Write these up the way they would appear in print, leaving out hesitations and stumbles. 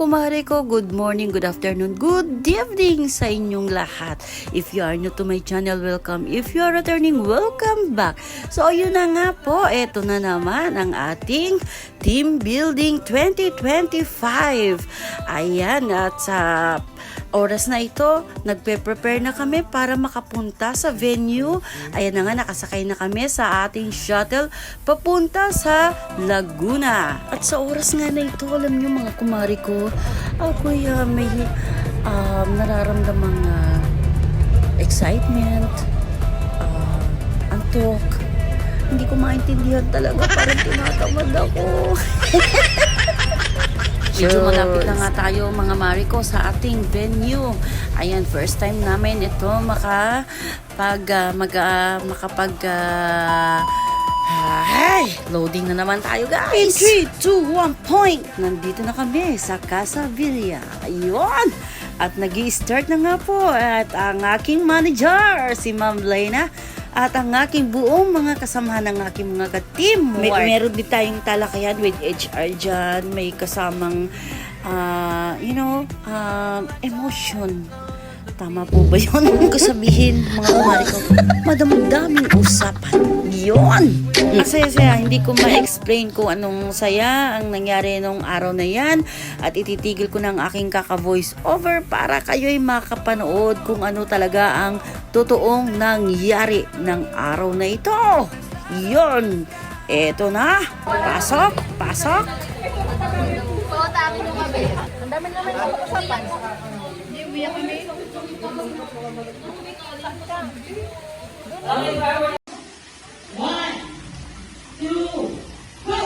kumare ko, good morning, good afternoon, good evening sa inyong lahat. If you are new to my channel, welcome. If you are returning, welcome back. So yun na nga po, eto na naman ang ating Team Building 2025. Ayan, at sa oras na ito, nagpe-prepare na kami para makapunta sa venue. Ayan na nga, nakasakay na kami sa ating shuttle papunta sa Laguna. At sa oras nga na ito, alam nyo mga kumari ko, ako'y may nararamdamang excitement, antok. Hindi ko maintindihan talaga, parang tinatamad ako. Medyo malapit na nga tayo mga Mariko sa ating venue. Ayan, first time namin ito loading na naman tayo guys. In 3, 2, 1, point! Nandito na kami sa Casa Villa. Ayun! At nag-i-start na nga po at ang aking manager, si Ma'am Lena, at ang aking buong mga kasamahan ng aking mga ka-team. Meron din tayong talakayan with HR dyan. May kasamang, emotion. Tama po ba yun? Kung kasabihin, mga kumari ko, madaming usapan. Yun! Ang saya-saya, hindi ko ma-explain kung anong saya ang nangyari nung araw na yan. At ititigil ko ng aking kaka-voice over para kayo'y makapanood kung ano talaga ang totoong nangyari ng araw na ito. Yun! Eto na! Pasok! Pasok! Ang dami naman yung usapan. One, two, go!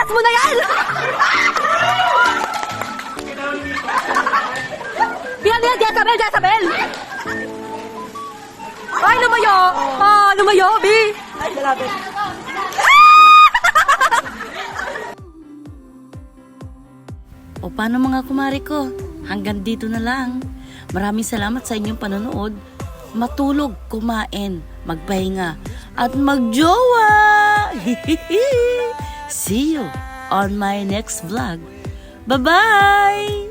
Itaas mo na yan! Biyan, Jezabel, Jezabel! Ay, lumayo! Lumayo, Bi! Ay, malapit. O paano mga kumari ko? Hanggang dito na lang. Maraming salamat sa inyong panonood. Matulog, kumain, magpahinga, at magjowa! See you on my next vlog. Bye-bye!